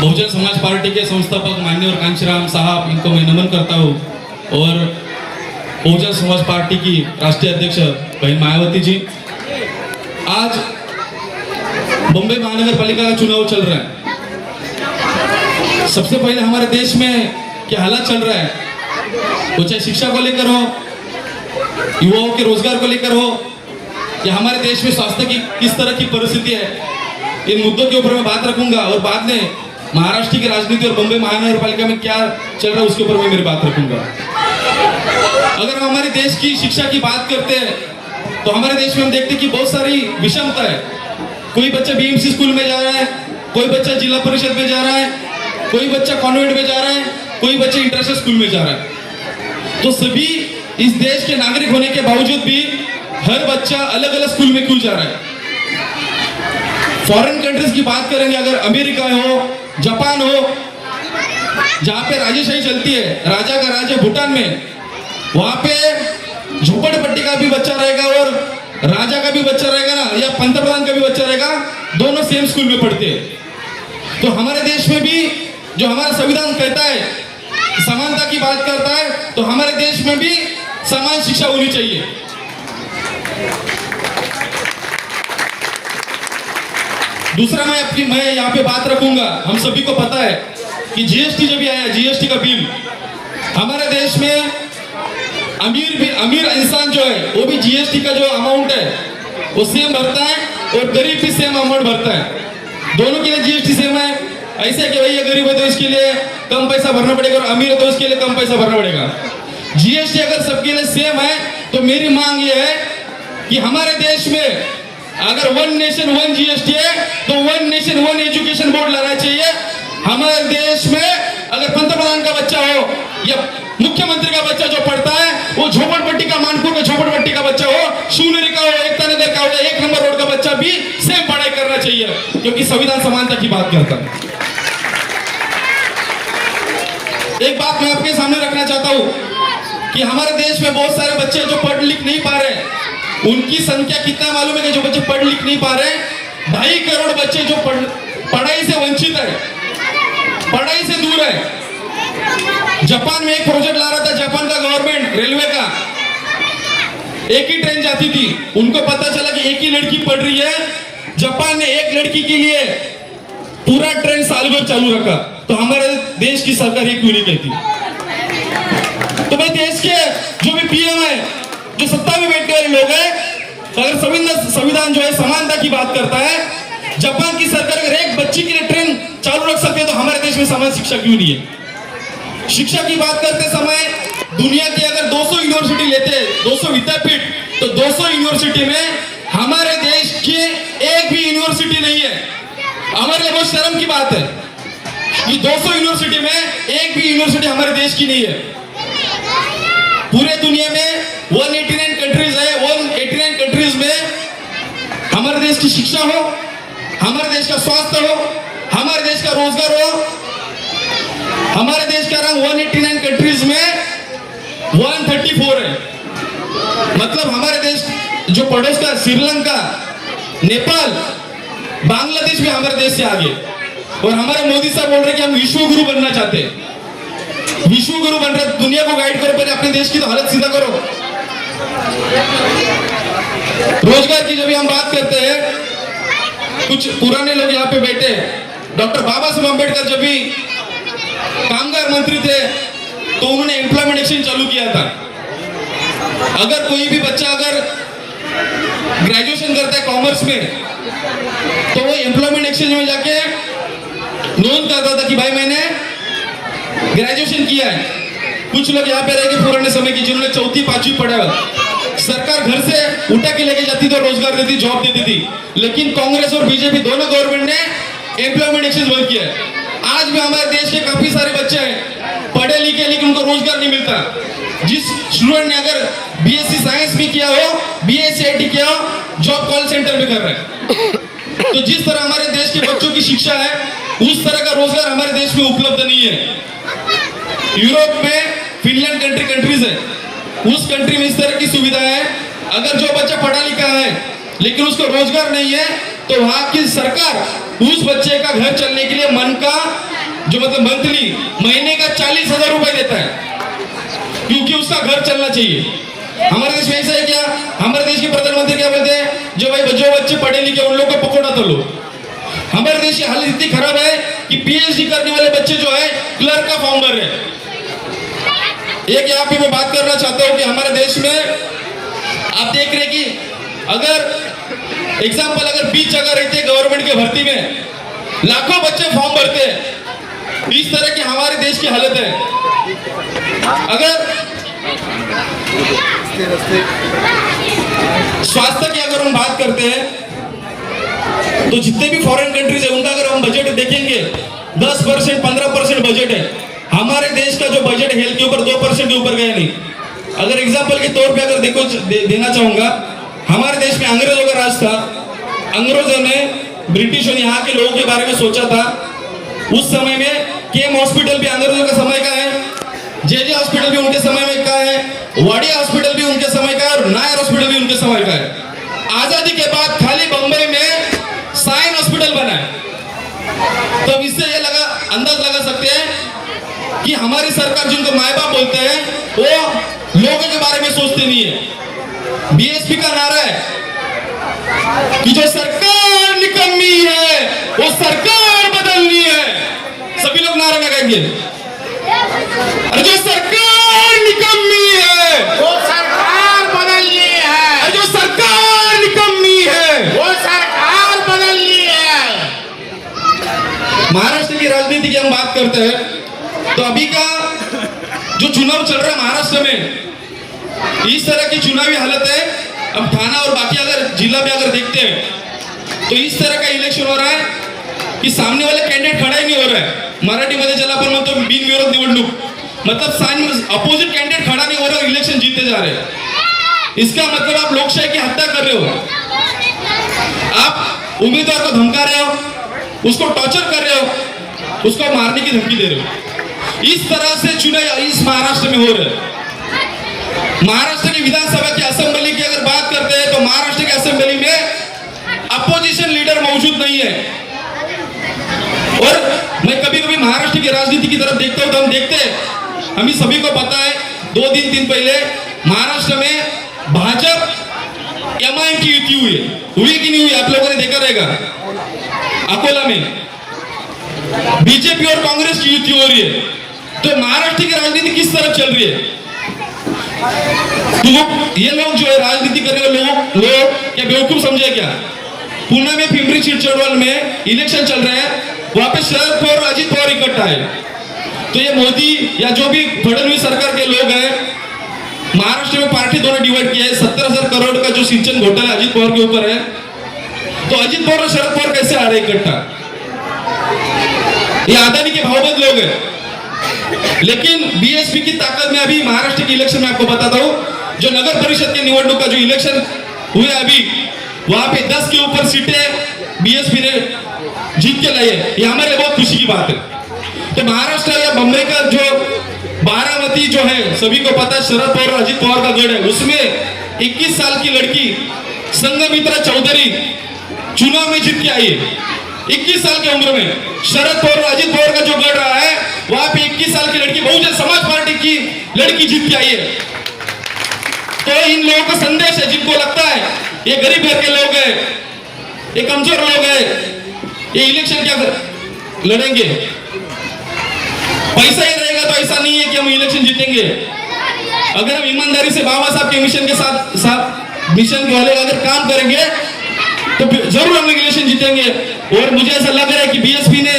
Bahujan Samaj party के संस्थापक माननीय कांशीराम साहब, इनको मैं नमन करता हूँ। और बहुजन समाज पार्टी की राष्ट्रीय अध्यक्ष बहन मायावती जी, आज बम्बई महानगर पालिका का चुनाव चल रहा है। सबसे पहले हमारे देश में क्या हालात चल रहा है, वो चाहे शिक्षा को लेकर हो, युवाओं के रोजगार को लेकर हो, या हमारे देश में स्वास्थ्य की किस तरह की परिस्थिति है, इन मुद्दों के ऊपर मैं बात रखूंगा। और बाद में महाराष्ट्र की राजनीति और बम्बई महानगर पालिका में क्या चल रहा है उसके ऊपर मैं मेरी बात रखूंगा। अगर हम हमारे देश की शिक्षा की बात करते हैं तो हमारे देश में हम देखते हैं कि बहुत सारी विषमता है। कोई बच्चा बीएमसी स्कूल में जा रहा है, कोई बच्चा जिला परिषद में जा रहा है, कोई बच्चा कॉन्वेंट में जा रहा है, कोई बच्चा इंटरनेशनल स्कूल में जा रहा है। तो सभी इस देश के नागरिक होने के बावजूद भी हर बच्चा अलग अलग स्कूल में क्यों जा रहा है। फॉरेन कंट्रीज की बात करेंगे, अगर अमेरिका हो, जापान हो, जहां पे राजेशाही चलती है, राजा का राज है भूटान में, वहां पे झोपड़पट्टी का भी बच्चा रहेगा और राजा का भी बच्चा रहेगा ना, या पंतप्रधान का भी बच्चा रहेगा, दोनों सेम स्कूल में पढ़ते हैं। तो हमारे देश में भी जो हमारा संविधान कहता है, समानता की बात करता है, तो हमारे देश में भी समान शिक्षा होनी चाहिए। दूसरा मैं यहाँ पे बात रखूंगा, हम सभी को पता है कि जीएसटी जब भी आया, जीएसटी का बिल, हमारे देश में अमीर इंसान जो है वो भी जीएसटी का जो अमाउंट है वो सेम भरता है और गरीब भी सेम अमाउंट भरता है। दोनों के लिए जीएसटी सेम है। ऐसे कि भाई ये गरीब है तो इसके लिए कम पैसा भरना पड़ेगा और अमीर है तो इसके लिए कम पैसा भरना पड़ेगा। जीएसटी अगर सबके लिए सेम है तो मेरी मांग ये है कि हमारे देश में अगर वन नेशन वन जीएसटी है तो one nation one education board लाना चाहिए। हमारे देश में अगर पंतप्रधान का बच्चा हो या मुख्यमंत्री का बच्चा जो पढ़ता है वो झोपड़पट्टी का, मानपुर का झोपड़पट्टी का बच्चा हो, शिवनेरी का हो, एकता नगर का हो, एक नंबर रोड का बच्चा भी सेम पढ़ाई करना चाहिए, क्योंकि संविधान समानता की बात करता है। एक बात मैं आपके सामने रखना चाहता हूं कि हमारे देश में बहुत सारे बच्चे जो पढ़ लिख नहीं पा रहे, उनकी संख्या कितना मालूम है कि जो बच्चे पढ़ लिख नहीं पा रहे, 2.5 करोड़ बच्चे जो पढ़ाई से वंचित है, पढ़ाई से दूर है। जापान में एक प्रोजेक्ट ला रहा था, जापान का गवर्नमेंट रेलवे का, एक ही ट्रेन जाती थी, उनको पता चला कि एक ही लड़की पढ़ रही है, जापान ने एक लड़की के लिए पूरा ट्रेन साल भर चालू रखा। तो हमारे देश की सरकार ये क्यों नहीं कहती? तो भाई देश के जो भी पीएम है, जो सत्ता में बैठने वाले लोग हैं, अगर संविधान जो है समानता की बात करता है, जापान की सरकार अगर एक बच्ची के लिए ट्रेन चालू रख सकते हैं तो हमारे देश में समान शिक्षा क्यों नहीं है? शिक्षा की बात करते समय दुनिया की अगर 200 यूनिवर्सिटी लेते हैं, 200 विद्यापीठ, तो 200 यूनिवर्सिटी में हमारे देश की एक भी यूनिवर्सिटी नहीं है। हमारे लिए बहुत शर्म की बात है कि 200 यूनिवर्सिटी में एक भी यूनिवर्सिटी हमारे देश की नहीं है। पूरे दुनिया में 189 कंट्रीज है, 189 कंट्रीज में हमारे देश की शिक्षा हो, हमारे देश का स्वास्थ्य हो, हमारे देश का रोजगार हो, हमारे देश का रंग 189 कंट्रीज में 134 है। मतलब हमारे देश जो पड़ोस का श्रीलंका, नेपाल, बांग्लादेश भी हमारे देश से आगे। और हमारे मोदी साहब बोल रहे कि हम विश्व गुरु बनना चाहते हैं। विश्व गुरु बन रहे, दुनिया को गाइड करो, पहले अपने देश की तो हालत सीधा करो। रोजगार की जब हम बात करते हैं, कुछ पुराने लोग यहाँ पे बैठे, डॉक्टर बाबा साहब अम्बेडकर जब भी कामगार मंत्री थे तो उन्होंने एम्प्लॉयमेंट एक्सचेंज चालू किया था। अगर कोई भी बच्चा अगर ग्रेजुएशन करता है कॉमर्स में तो वो एम्प्लॉयमेंट एक्सचेंज में जाके नोंद करता था कि भाई मैंने ग्रेजुएशन किया है। कुछ लोग यहाँ पे रह गए पुराने समय की, जिन्होंने 4वीं 5वीं पढ़ा, सरकार घर से उठा के लेके जाती थी और रोजगार देती, जॉब देती थी। लेकिन कांग्रेस और बीजेपी दोनों गवर्नमेंट ने एम्प्लॉयमेंट एक्सचेंज बंद किया है। आज भी हमारे देश के काफी सारे बच्चे हैं पढ़े लिखे लेकिन उनको रोजगार नहीं मिलता। जिस स्टूडेंट ने अगर बीएससी साइंस भी किया हो, बीएससी आईटी किया हो, जॉब कॉल सेंटर में कर रहे हैं। तो जिस तरह हमारे देश के बच्चों की शिक्षा है, उस तरह का रोजगार हमारे देश में उपलब्ध नहीं है। यूरोप में फिनलैंड कंट्रीज है, उस कंट्री में इस तरह की सुविधा है। अगर जो बच्चा पढ़ा लिखा है लेकिन उसको रोजगार नहीं है तो वहां की सरकार उस बच्चे का घर चलने के लिए मन का जो मतलब मंथली महीने का 40,000 रुपए देता है, क्योंकि उसका घर चलना चाहिए। हमारे देश में ऐसा है क्या? हमारे देश के प्रधानमंत्री क्या बोलते हैं, जो बच्चे पढ़े लिखे उन लोगों को पकौड़ा तो लो। हमारे देश की हालत इतनी खराब है कि पीएचडी करने वाले बच्चे जो है क्लर्क का फॉर्म भर रहे हैं। एक यहाँ पे मैं बात करना चाहता हूँ कि हमारे देश में आप देख रहे कि अगर एग्जाम्पल अगर 20 जगह रहते गवर्नमेंट के भर्ती में, लाखों बच्चे फॉर्म भरते हैं। इस तरह की हमारे देश की हालत है। अगर स्वास्थ्य की अगर हम बात करते हैं तो जितने भी फॉरेन कंट्रीज है उनका अगर हम बजट देखेंगे 10% 15% बजट है। हमारे देश का जो बजट हेल्थ के ऊपर 2% के ऊपर गया नहीं। अगर एग्जाम्पल के तौर पे अगर देखो देना चाहूंगा, हमारे देश में अंग्रेजों का राज था। अंग्रेजों ने ब्रिटिशों ने यहाँ के लोगों के बारे में सोचा था। उस समय में केम हॉस्पिटल भी अंग्रेजों का समय का है, जे हॉस्पिटल भी उनके समय में का है, वाडिया हॉस्पिटल भी उनके समय का है और नायर हॉस्पिटल भी उनके समय का है। आजादी के बाद खाली बंबई में साइन हॉस्पिटल बना है। तो इससे ये अंदाज लगा सकते हैं कि हमारी सरकार जिनको माए बाप बोलते हैं वो लोगों के बारे में सोचते नहीं है। बीएसपी का नारा है कि जो सरकार निकम्मी है वो सरकार बदलनी है। सभी लोग नारा लगाएंगे, अरे जो सरकार निकम्मी है वो सरकार बदलनी है, अरे जो सरकार निकम्मी है वो सरकार बदलनी है। महाराष्ट्र की राजनीति की हम बात करते हैं तो अभी का जो चुनाव चल रहा है महाराष्ट्र में, इस तरह की चुनावी हालत है। अब थाना और बाकी अगर जिला में अगर देखते हैं तो इस तरह का इलेक्शन हो रहा है कि सामने वाले कैंडिडेट खड़ा ही नहीं हो रहा है। मराठी मध्ये ज्याला आपण म्हणतो बिनविरोध निवडणूक, मतलब अपोजिट कैंडिडेट खड़ा नहीं हो रहा, इलेक्शन जीते जा रहे हैं। इसका मतलब आप लोकशाही की हत्या कर रहे हो। आप उम्मीदवार को धमका रहे हो, उसको टॉर्चर कर रहे हो, उसको मारने की धमकी दे रहे हो। इस तरह से चुनाव इस महाराष्ट्र में हो रहे हैं। महाराष्ट्र की विधानसभा की असेंबली की अगर बात करते हैं तो महाराष्ट्र की असेंबली में अपोजिशन लीडर मौजूद नहीं है। और मैं कभी कभी महाराष्ट्र की राजनीति की तरफ देखता हूं तो हम देखते हैं, हमें सभी को पता है 2-3 दिन पहले महाराष्ट्र में भाजपा एमआईएम की युति हुई कि नहीं हुई? आप लोगों ने देखा रहेगा। अकोला में बीजेपी और कांग्रेस की युति हो रही है। तो महाराष्ट्र की राजनीति किस तरफ चल रही है? तो ये लोग जो है राजनीति करने वाले लोग क्या बेवकूफ समझे क्या? पुणे में पिंपरी चिंचवड में इलेक्शन चल रहे हैं, वहां पे शरद पवार और अजित पवार इकट्ठा है। तो ये मोदी या जो भी फडणवीस सरकार के लोग हैं, महाराष्ट्र में पार्टी दोनों डिवाइड किया है। 70,000 करोड़ का जो सिंचन घोटाला अजित पवार के ऊपर है, तो अजित पवार और शरद पवार कैसे आ रहे इकट्ठा? ये अदानी के भावबंद लोग हैं। लेकिन बीएसपी की ताकत में अभी महाराष्ट्र के इलेक्शन में आपको बताता हूं, जो नगर परिषद के निवडणूक का जो इलेक्शन हुए अभी, वहां पे 10 के ऊपर सीटें बीएसपी ने जीत के लाई है। ये हमारे लिए बहुत खुशी की बात है। तो महाराष्ट्र या बम्बई का जो बारामती जो है, सभी को पता है शरद पवार और अजित पवार का गढ़ है। उसमें 21 साल की लड़की संघमित्रा चौधरी चुनाव में जीत के आई है। 21 साल की उम्र में शरद पवार और अजित पवार का जो गढ़ रहा है, वहां पे 21 साल की लड़की बहुजन समाज पार्टी की लड़की जीत के आई है। तो इन लोगों का संदेश है, जिनको लगता है ये गरीब घर के लोग हैं, ये कमजोर लोग हैं, ये इलेक्शन क्या लड़ेंगे, पैसा ही रहेगा तो ऐसा नहीं है कि हम इलेक्शन जीतेंगे। अगर हम ईमानदारी से बाबा साहब के मिशन के साथ मिशन के वाले अगर काम करेंगे तो जरूर हम इलेक्शन जीतेंगे। और मुझे ऐसा लग रहा है कि बीएसपी ने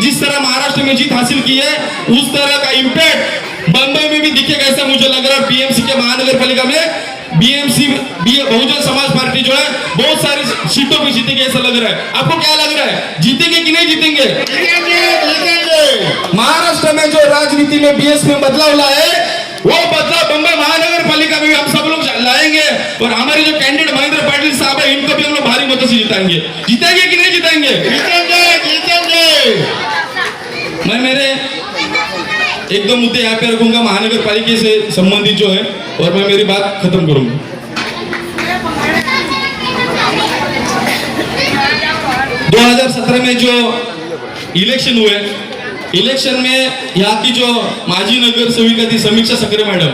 जिस तरह महाराष्ट्र में जीत हासिल की है, उस तरह का इम्पैक्ट बंबई में भी दिखेगा ऐसा मुझे लग रहा है। बीएमसी के महानगर पालिका में बीएमसी बहुजन समाज पार्टी जो है बहुत सारी सीटों पे जीतेगी ऐसा लग रहा है। आपको क्या लग रहा है, जीतेंगे कि नहीं जीतेंगे? जीतेंगे। महाराष्ट्र में जो राजनीति में बीएसपी में बदलाव लाए, वो बदलाव बंबई महानगर पालिका में भी हम सब लोग लाएंगे। और हमारे जो कैंडिडेट महेंद्र पाटिल साहब है, इनको भी हम लोग भारी मतों से जिताएंगे। जीतेंगे कि नहीं जीतेंगे? जीतेंगे, जीतेंगे। मैं मेरे एक दो मुद्दे यहाँ पे रखूंगा महानगर पालिका से संबंधित जो है, और मैं मेरी बात खत्म करूंगा। 2017 में जो इलेक्शन हुए, इलेक्शन में यहाँ की जो माजी नगर सेविका थी समीक्षा सक्रे मैडम,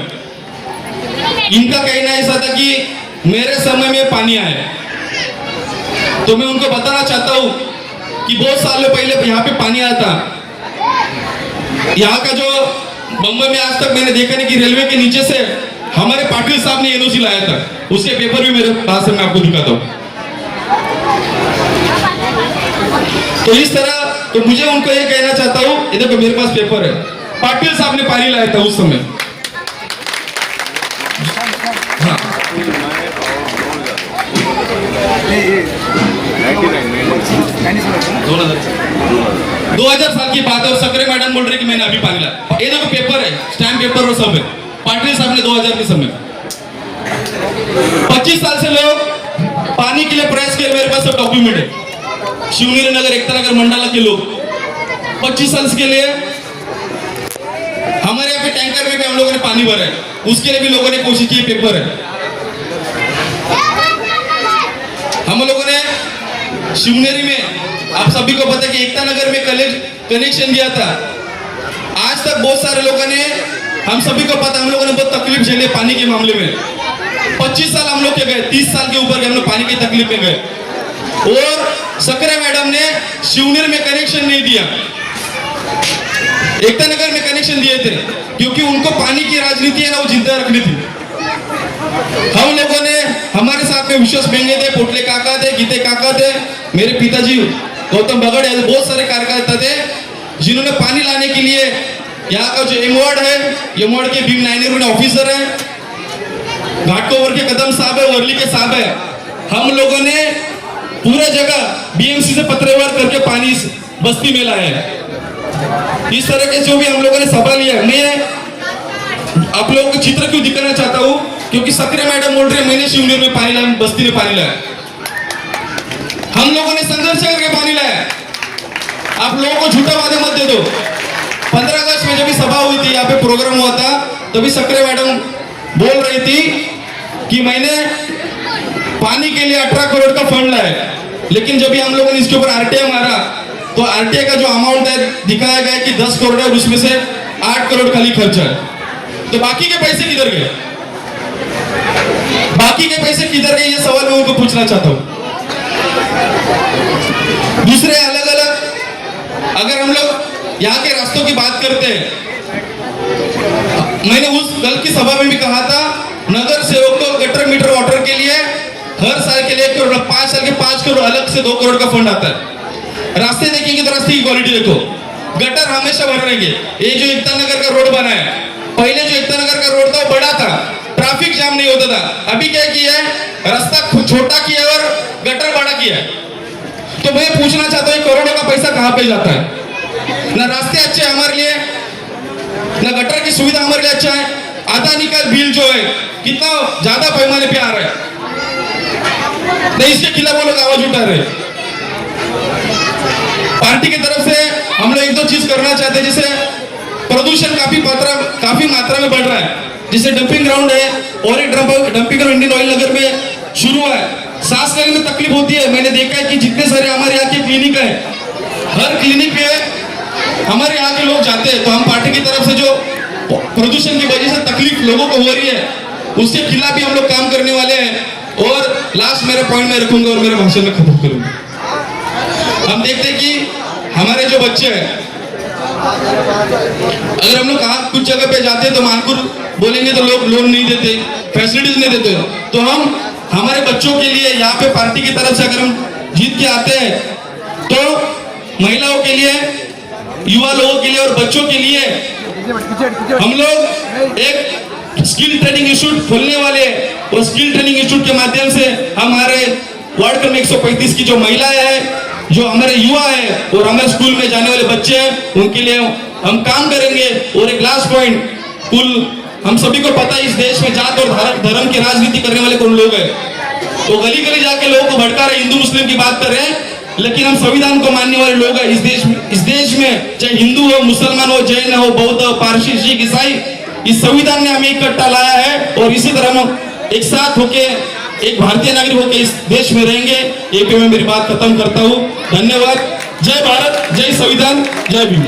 इनका कहना ऐसा था कि मेरे समय में पानी आया। तो मैं उनको बताना चाहता हूँ कि बहुत सालों पहले यहाँ पे पानी आया था। यहाँ का जो बम्बई में आज तक मैंने देखा नहीं कि रेलवे के नीचे से हमारे पाटिल साहब ने एनओसी लाया था, उसके पेपर भी मेरे पास है, मैं आपको दिखाता हूँ। तो इस तरह तो मुझे उनको ये कहना चाहता हूँ, ये देखो मेरे पास पेपर है, पाटिल साहब ने पानी लाया था उस समय। हाँ 2000 साल की बात है और सक्रे मैडम बोल रहे कि मैंने अभी पानी लाया। ये देखो पेपर है, स्टैम्प पेपर और सब है। पाटिल साहब ने 2000 के समय 25 साल से लोग पानी के लिए प्रयास किए, मेरे पास सब डॉक्यूमेंट है। शिवनेरी नगर, एकता नगर, मंडाला के लोग 25 साल के लिए हमारे यहाँ पे टैंकर में भी हम लोगों ने पानी भरा है, उसके लिए भी लोगों ने कोशिश की, पेपर है। हम लोगों ने शिवनेरी में, आप सभी को पता है कि एकता नगर में कनेक्शन दिया था। आज तक बहुत सारे लोगों ने, हम सभी को पता, हम लोगों ने बहुत तकलीफ झेली पानी के मामले में। 25 साल हम लोग के गए, 30 साल के ऊपर हम लोग पानी की तकलीफ में गए और सक्रे मैडम ने शिवनेरी में कनेक्शन नहीं दिया, एकता नगर में कनेक्शन दिए थे, क्योंकि उनको पानी की राजनीति है ना, वो जिंदा रखनी थी। हम लोगों ने, हमारे साथ में विश्वास बेंगे थे, पोटले काका थे, गीते काका थे, मेरे पिताजी गौतम बगड़, बहुत सारे कार्यकर्ता थे जिन्होंने पानी लाने के लिए, यहाँ का जो एमवार्ड है, एमवार्ड के भीम नायनेर में ऑफिसर है, घाटकोवर के कदम साहब है, वर्ली के साहब है, हम लोगों ने पूरा जगह बीएमसी से पत्रव्यवहार करके पानी बस्ती में लाया है। इस तरह के जो भी हम लोगों ने सभा लिया। मैं आप लोगों को चित्र क्यों दिखाना चाहता हूँ, क्योंकि सक्रे मैडम बोल रहे मैंने शिवनेरी में पानी लाया, बस्ती में पानी लाया, हम लोगों ने संघर्ष करके पानी लाया। आप लोगों को झूठा वादे मत दे दो। 15 अगस्त में जब भी सभा हुई थी, यहाँ पे प्रोग्राम हुआ था, तभी सक्रे मैडम बोल रही थी कि मैंने पानी के लिए 18 करोड़ का फंड लाया, लेकिन जब भी हम लोगों ने इसके ऊपर आरटीआई मारा तो आरटीआई का जो अमाउंट है दिखाया गया कि 10 करोड़ है और उसमें से 8 करोड़ खाली खर्चा है। तो बाकी के पैसे किधर गए, बाकी के पैसे किधर गए, ये सवाल मैं उनको पूछना चाहता हूं। दूसरे अलग अलग, अगर हम लोग यहाँ के रास्तों की बात करते हैं, मैंने उस कल की सभा में भी कहा था, नगर सेवक को गटर मीटर वाटर के लिए हर साल के लिए 1 करोड़, 5 साल के 5 करोड़ अलग से 2 करोड़ का फंड आता है। रास्ते देखेंगे तो रास्ते की क्वालिटी देखो, गटर हमेशा भर रहेंगे। ये जो एकता नगर का रोड बना है, पहले जो एकता नगर का रोड था वो बड़ा था, ट्रैफिक जाम नहीं होता था। अभी क्या किया है, रास्ता छोटा किया और गटर बड़ा किया है। तो मैं पूछना चाहता हूँ, करोड़ों का पैसा कहाँ पे जाता है? ना रास्ते अच्छे हमारे लिए, ना गटर की सुविधा हमारे लिए अच्छा है। अदानी का बिल जो है कितना ज्यादा पैमाने पे आ रहा है, नहीं इसके खिलाफ वो लोग आवाज उठा रहे। पार्टी की तरफ से हम लोग 1-2 चीज करना चाहते हैं, जैसे प्रदूषण काफी मात्रा में बढ़ रहा है, जैसे डंपिंग ग्राउंड है और एक डंपिंग ग्राउंड इंडियन ऑयल नगर में शुरू है। सांस लेने में तकलीफ होती है। मैंने देखा है कि जितने सारे हमारे यहाँ के क्लिनिक है, हर क्लिनिक पे हमारे यहाँ के लोग जाते हैं। तो हम पार्टी की तरफ से जो प्रदूषण की वजह से तकलीफ लोगों को हो रही है, उसके खिलाफ भी हम लोग काम करने वाले हैं। और लास्ट मेरे पॉइंट में रखूंगा और मेरे भाषण में खत्म करूंगा। हम देखते हैं कि हमारे जो बच्चे हैं, अगर हम लोग कहाँ कुछ जगह पे जाते हैं तो मानपुर बोलेंगे तो लोग लोन नहीं देते, फैसिलिटीज नहीं देते। तो हम हमारे बच्चों के लिए यहाँ पे पार्टी की तरफ से अगर हम जीत के आते हैं तो महिलाओं के लिए, युवा लोगों के लिए और बच्चों के लिए हम लोग एक स्किल ट्रेनिंग इंस्टीट्यूट खोलने वाले हैं। और स्किल ट्रेनिंग इंस्टीट्यूट के माध्यम से हमारे वार्ड क्रम 135 की जो महिलाएं हैं, जो हमारे युवा है और हमारे स्कूल में जाने वाले बच्चे हैं, उनके लिए हम काम करेंगे। और एक लास्ट पॉइंट, कुल हम सभी को पता है इस देश में जात और धर्म की राजनीति करने वाले कौन लोग हैं। वो गली गली जाके लोगों को भड़का रहे, हिंदू मुस्लिम की बात कर रहे हैं, लेकिन हम संविधान को मानने वाले लोग हैं इस देश में चाहे हिंदू हो, मुसलमान हो, जैन हो, बौद्ध हो, पारसी, सिख, ईसाई, इस संविधान ने हमें इकट्ठा लाया है। और इसी तरह हम एक साथ होके एक भारतीय नागरिक होकर इस देश में रहेंगे। एक मैं मेरी बात खत्म करता हूँ। धन्यवाद। जय भारत, जय संविधान, जय भीम।